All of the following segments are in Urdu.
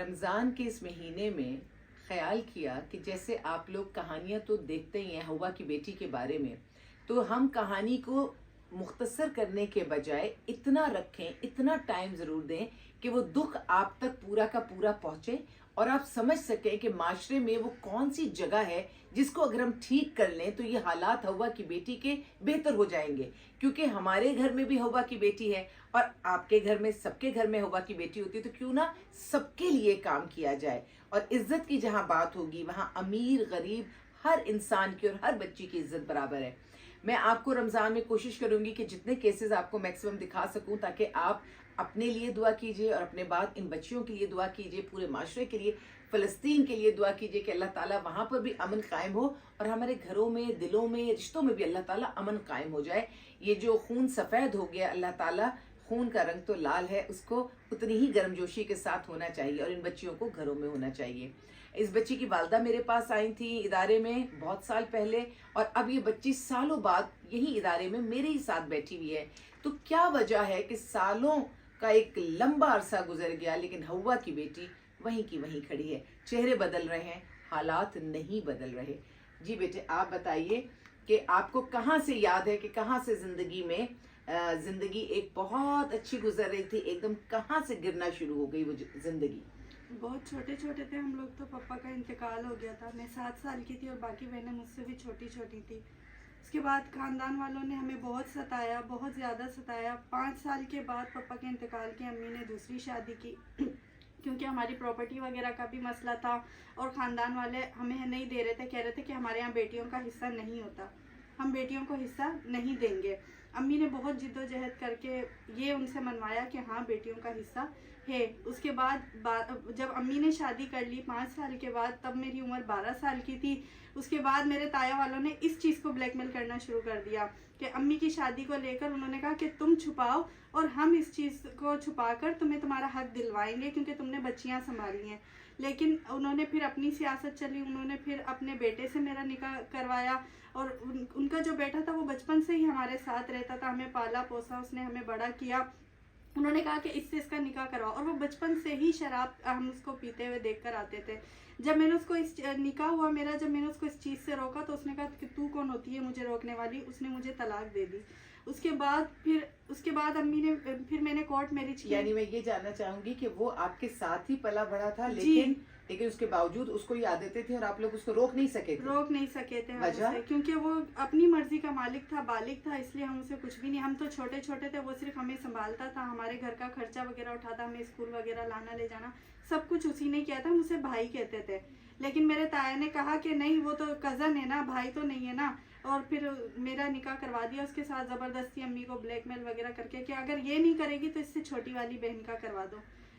رمضان کے اس مہینے میں خیال کیا کہ جیسے آپ لوگ کہانیاں تو دیکھتے ہی ہیں ہوا کی بیٹی کے بارے میں، تو ہم کہانی کو مختصر کرنے کے بجائے اتنا رکھیں، اتنا ٹائم ضرور دیں کہ وہ دکھ آپ تک پورا کا پورا پہنچے اور آپ سمجھ سکیں کہ معاشرے میں وہ کون سی جگہ ہے جس کو اگر ہم ٹھیک کر لیں تو یہ حالات ہوا کی بیٹی کے بہتر ہو جائیں گے. کیونکہ ہمارے گھر میں بھی ہوا کی بیٹی ہے اور آپ کے گھر میں، سب کے گھر میں ہوا کی بیٹی ہوتی ہے، تو کیوں نہ سب کے لیے کام کیا جائے. اور عزت کی جہاں بات ہوگی وہاں امیر غریب ہر انسان کی اور ہر بچی کی عزت برابر ہے. میں آپ کو رمضان میں کوشش کروں گی کہ جتنے کیسز آپ کو میکسیمم دکھا سکوں تاکہ آپ اپنے لیے دعا کیجئے اور اپنے بعد ان بچیوں کے لیے دعا کیجئے، پورے معاشرے کے لیے، فلسطین کے لیے دعا کیجئے کہ اللہ تعالیٰ وہاں پر بھی امن قائم ہو اور ہمارے گھروں میں، دلوں میں، رشتوں میں بھی اللہ تعالیٰ امن قائم ہو جائے. یہ جو خون سفید ہو گیا، اللہ تعالیٰ، خون کا رنگ تو لال ہے، اس کو اتنی ہی گرم جوشی کے ساتھ ہونا چاہیے اور ان بچیوں کو گھروں میں ہونا چاہیے. اس بچی کی والدہ میرے پاس آئی تھی ادارے میں بہت سال پہلے، اور اب یہ بچی سالوں بعد یہی ادارے میں میرے ہی ساتھ بیٹھی ہوئی ہے. تو کیا وجہ ہے کہ سالوں کا ایک لمبا عرصہ گزر گیا لیکن ہوا کی بیٹی وہیں کی وہیں کھڑی ہے. چہرے بدل رہے ہیں، حالات نہیں بدل رہے. جی بیٹے آپ بتائیے کہ آپ کو کہاں سے یاد ہے کہ کہاں سے زندگی میں زندگی ایک بہت اچھی گزر رہی تھی، ایک دم کہاں سے گرنا شروع ہو گئی وہ زندگی؟ بہت چھوٹے چھوٹے تھے ہم لوگ، تو پپا کا انتقال ہو گیا تھا. میں 7 سال کی تھی اور باقی بہنیں مجھ سے بھی چھوٹی چھوٹی تھی. اس کے بعد خاندان والوں نے ہمیں بہت ستایا، بہت زیادہ ستایا. 5 سال کے بعد پپا کے انتقال کی امی نے دوسری شادی کی کیونکہ ہماری پراپرٹی وغیرہ کا بھی مسئلہ تھا اور خاندان والے ہمیں نہیں دے رہے تھے. کہہ رہے تھے کہ ہمارے یہاں بیٹیوں کا حصہ نہیں ہوتا، ہم بیٹیوں کو حصہ نہیں دیں گے. امی نے بہت جد و جہد کر کے یہ ان سے منوایا کہ ہاں بیٹیوں کا حصہ ہے. اس کے بعد جب امی نے شادی کر لی 5 سال کے بعد، تب میری عمر 12 سال کی تھی. اس کے بعد میرے تایا والوں نے اس چیز کو بلیک میل کرنا شروع کر دیا کہ امی کی شادی کو لے کر انہوں نے کہا کہ تم چھپاؤ اور ہم اس چیز کو چھپا کر تمہیں تمہارا حق دلوائیں گے کیونکہ تم نے بچیاں سنبھالی ہیں. لیکن انہوں نے پھر اپنی سیاست چلی، انہوں نے پھر اپنے بیٹے سے میرا نکاح کروایا اور ان کا جو بیٹا تھا وہ بچپن سے ہی ہمارے ساتھ رہتا تھا، ہمیں پالا پوسا، اس نے ہمیں بڑا کیا. انہوں نے کہا کہ اس سے اس کا نکاح کرواؤ، اور وہ بچپن سے ہی شراب ہم اس کو پیتے ہوئے دیکھ کر آتے تھے. جب میں نے اس کو نکاح ہوا میرا، جب میں نے اس کو اس چیز سے روکا تو اس نے کہا کہ تو کون ہوتی ہے مجھے روکنے والی. اس نے مجھے طلاق دے دی. اس کے بعد امی نے پھر میں نے کورٹ میرج کی. یعنی میں یہ جاننا چاہوں گی کہ وہ آپ کے ساتھ ہی پلا بڑا تھا لیکن اس کے باوجود اس کو یہ عادتیں تھیں اور آپ لوگ اس کو روک نہیں سکے تھے وجہ کیونکہ وہ اپنی مرضی کا مالک تھا، بالغ تھا، اس لیے ہم اسے کچھ بھی نہیں. ہم تو چھوٹے چھوٹے تھے، وہ صرف ہمیں سنبھالتا تھا، ہمارے گھر کا خرچہ وغیرہ اٹھاتا، ہمیں اسکول وغیرہ لانا لے جانا سب کچھ اسی نے کیا تھا. ہم اسے بھائی کہتے تھے. لیکن میرے تایا نے کہا کہ نہیں، وہ تو کزن ہے نا، بھائی تو نہیں ہے نا. اور پھر میرا نکاح کروا دیا اس کے ساتھ زبردستی، امی کو بلیک میل وغیرہ کر کے کہ اگر یہ نہیں کرے گی تو اس سے چھوٹی والی بہن کا کروا دو.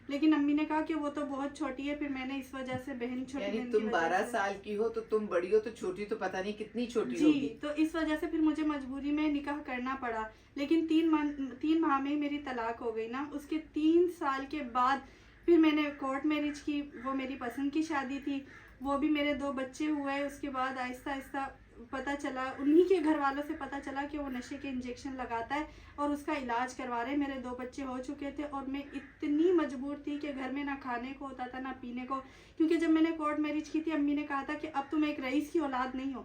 لیکن امی نے کہا کہ وہ تو بہت چھوٹی ہے. پھر میں نے اس وجہ سے بہن چھوٹی، یعنی تم 12 سال کی ہو تو تم بڑی ہو، تو چھوٹی تو پتہ نہیں کتنی چھوٹی ہوگی. جی، تو اس وجہ سے پھر مجھے مجبوری میں نکاح کرنا پڑا. لیکن 3 ماہ میں میری طلاق ہو گئی نا. اس کے 3 سال کے بعد پھر میں نے کورٹ میرج کی. وہ میری پسند کی شادی تھی، وہ بھی میرے 2 بچے ہوئے. اس کے بعد آہستہ آہستہ پتہ چلا، انہی کے گھر والوں سے پتہ چلا کہ وہ نشے کے انجیکشن لگاتا ہے اور اس کا علاج کروا رہے. میرے 2 بچے ہو چکے تھے اور میں اتنی مجبور تھی کہ گھر میں نہ کھانے کو ہوتا تھا نہ پینے کو. کیونکہ جب میں نے کورٹ میرج کی تھی امی نے کہا تھا کہ اب تم ایک رئیس کی اولاد نہیں ہو،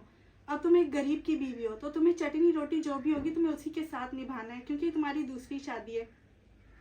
اب تم ایک غریب کی بیوی ہو، تو تمہیں چٹنی روٹی جو بھی ہوگی تمہیں اسی کے ساتھ نبھانا ہے کیونکہ تمہاری دوسری شادی ہے.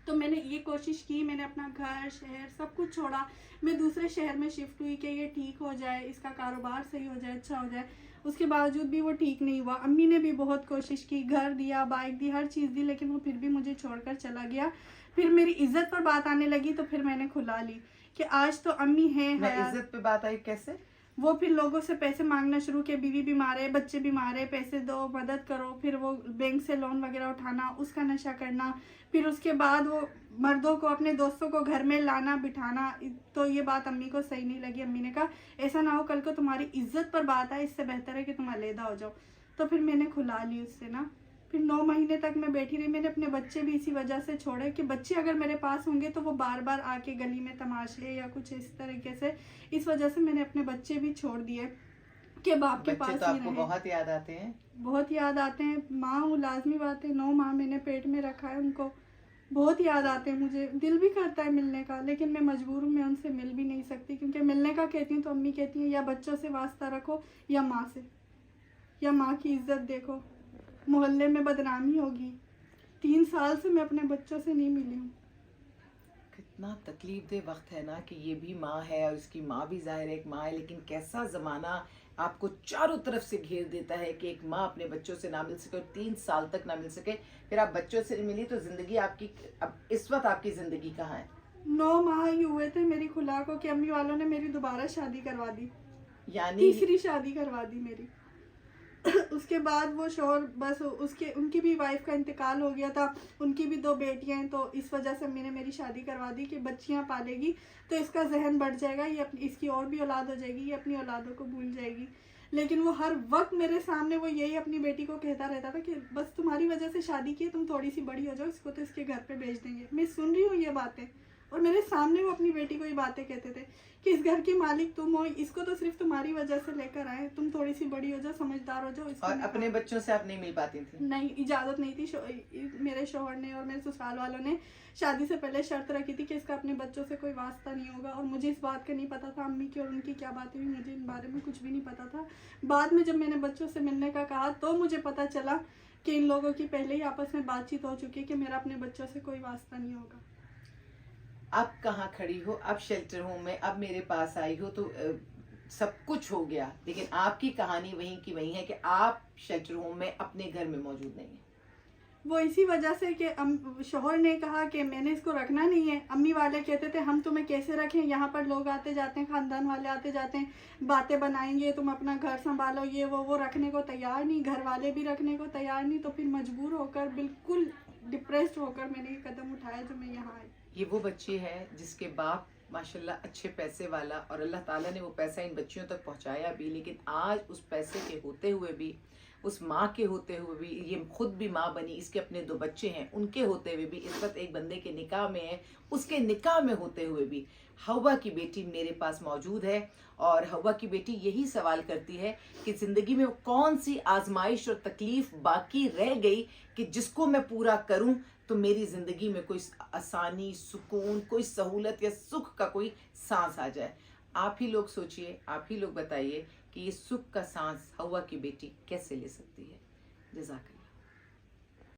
تو میں نے یہ کوشش کی، میں نے اپنا گھر شہر سب کچھ چھوڑا. میں دوسرے شہر میں شفٹ ہوئی کہ یہ ٹھیک ہو جائے، اس کا کاروبار صحیح ہو جائے، اچھا ہو جائے. اس کے باوجود بھی وہ ٹھیک نہیں ہوا. امی نے بھی بہت کوشش کی، گھر دیا، بائک دی، ہر چیز دی، لیکن وہ پھر بھی مجھے چھوڑ کر چلا گیا. پھر میری عزت پر بات آنے لگی تو پھر میں نے کھلا لی کہ آج تو امی ہیں. عزت پہ بات آئی کیسے؟ وہ پھر لوگوں سے پیسے مانگنا شروع کیا، بیوی بیمار ہے، بچے بیمار ہے، پیسے دو، مدد کرو. پھر وہ بینک سے لون وغیرہ اٹھانا، اس کا نشہ کرنا. پھر اس کے بعد وہ مردوں کو، اپنے دوستوں کو گھر میں لانا بٹھانا. تو یہ بات امی کو صحیح نہیں لگی. امی نے کہا ایسا نہ ہو کل کو تمہاری عزت پر بات آئے، اس سے بہتر ہے کہ تم علیحدہ ہو جاؤ. تو پھر میں نے کھلا لی اس سے نا. پھر 9 مہینے تک میں بیٹھی رہی. میں نے اپنے بچے بھی اسی وجہ سے چھوڑے کہ بچے اگر میرے پاس ہوں گے تو وہ بار بار آ کے گلی میں تماشے یا کچھ اس طریقے سے، اس وجہ سے میں نے اپنے بچے بھی چھوڑ دیے کہ باپ کے پاس ہی رہیں. آپ کو بہت یاد آتے ہیں؟ بہت یاد آتے ہیں. ماں ہوں، لازمی بات ہے. 9 ماہ میں نے پیٹ میں رکھا ہے ان کو. بہت یاد آتے ہیں مجھے، دل بھی کرتا ہے ملنے کا، لیکن میں مجبور ہوں، میں ان سے مل بھی نہیں سکتی، کیونکہ ملنے کا کہتی ہوں تو امی کہتی ہیں یا بچوں سے واسطہ رکھو یا ماں سے، یا ماں کی عزت دیکھو، محلے میں بدنامی ہوگی۔ 3 سال سے میں اپنے بچوں سے نہیں ملی ہوں۔ کتنا تکلیف دہ وقت ہے نا کہ یہ بھی ماں ہے اور اس کی ماں بھی ظاہر ہے ایک ماں ہے، لیکن کیسا زمانہ آپ کو چاروں طرف سے گھیر دیتا ہے کہ ایک ماں اپنے بچوں سے نہ مل سکے اور 3 سال تک نہ مل سکے، پھر آپ بچوں سے ملی تو زندگی آپ کی اب اس وقت آپ کی زندگی کہاں ہے؟ 9 ماہ ہی ہوئے تھے میری خلا کو کہ امی والوں نے میری دوبارہ شادی کروا دی، یعنی تیسری شادی کروا دی میری۔ اس کے بعد وہ شوہر بس ان کی بھی وائف کا انتقال ہو گیا تھا، ان کی بھی 2 بیٹیاں ہیں، تو اس وجہ سے امی نے میری شادی کروا دی کہ بچیاں پالے گی تو اس کا ذہن بڑھ جائے گا، یہ اس کی اور بھی اولاد ہو جائے گی، یہ اپنی اولادوں کو بھول جائے گی۔ لیکن وہ ہر وقت میرے سامنے وہ یہی اپنی بیٹی کو کہتا رہتا تھا کہ بس تمہاری وجہ سے شادی کی ہے، تم تھوڑی سی بڑی ہو جاؤ، اس کو تو اس کے گھر پہ بھیج دیں گے۔ میں سن رہی ہوں یہ باتیں، اور میرے سامنے وہ اپنی بیٹی کو یہ باتیں کہتے تھے کہ اس گھر کی مالک تم ہو، اس کو تو صرف تمہاری وجہ سے لے کر آئے، تم تھوڑی سی بڑی ہو جاؤ، سمجھدار ہو جاؤ۔ اس اور اپنے بچوں سے آپ نہیں مل پاتی تھی؟ نہیں، اجازت نہیں تھی، میرے شوہر نے اور میرے سسرال والوں نے شادی سے پہلے شرط رکھی تھی کہ اس کا اپنے بچوں سے کوئی واسطہ نہیں ہوگا، اور مجھے اس بات کا نہیں پتا تھا امی کی اور ان کی کیا باتیں ہوئی، مجھے ان بارے میں کچھ بھی نہیں پتا تھا۔ بعد میں جب میں نے بچوں سے ملنے کا کہا تو مجھے پتا چلا کہ ان لوگوں کی پہلے ہی آپس میں بات چیت ہو چکی ہے کہ میرا اپنے بچوں سے کوئی واسطہ نہیں ہوگا۔ اب کہاں کھڑی ہو؟ اب شیلٹر ہوم میں، اب میرے پاس آئی ہو تو سب کچھ ہو گیا، لیکن آپ کی کہانی وہیں کی وہیں ہے کہ آپ شیلٹر ہوم میں اپنے گھر میں موجود نہیں ہیں۔ وہ اسی وجہ سے کہ شوہر نے کہا کہ میں نے اس کو رکھنا نہیں ہے، امی والے کہتے تھے ہم تمہیں کیسے رکھیں، یہاں پر لوگ آتے جاتے ہیں، خاندان والے آتے جاتے ہیں، باتیں بنائیں گے، تم اپنا گھر سنبھالو، یہ وہ رکھنے کو تیار نہیں، گھر والے بھی رکھنے کو تیار نہیں، تو پھر مجبور ہو کر بالکل ڈپریسڈ ہو کر میں نے یہ قدم اٹھایا جو میں یہاں آئی۔ یہ وہ بچی ہے جس کے باپ ماشاءاللہ اچھے پیسے والا، اور اللہ تعالیٰ نے وہ پیسہ ان بچیوں تک پہنچایا بھی، لیکن آج اس پیسے کے ہوتے ہوئے بھی، اس ماں کے ہوتے ہوئے بھی، یہ خود بھی ماں بنی، اس کے اپنے 2 بچے ہیں، ان کے ہوتے ہوئے بھی اس وقت ایک بندے کے نکاح میں ہے، اس کے نکاح میں ہوتے ہوئے بھی ہوا کی بیٹی میرے پاس موجود ہے، اور ہوا کی بیٹی یہی سوال کرتی ہے کہ زندگی میں کون سی آزمائش اور تکلیف باقی رہ گئی کہ جس کو میں پورا کروں تو میری زندگی میں کوئی آسانی، سکون، کوئی سہولت یا سکھ کا کوئی سانس آ جائے۔ آپ ہی لوگ سوچئے، آپ ہی لوگ بتائیے کہ یہ سکھ کا سانس ہوا کی بیٹی کیسے لے سکتی ہے؟ جزاک اللہ۔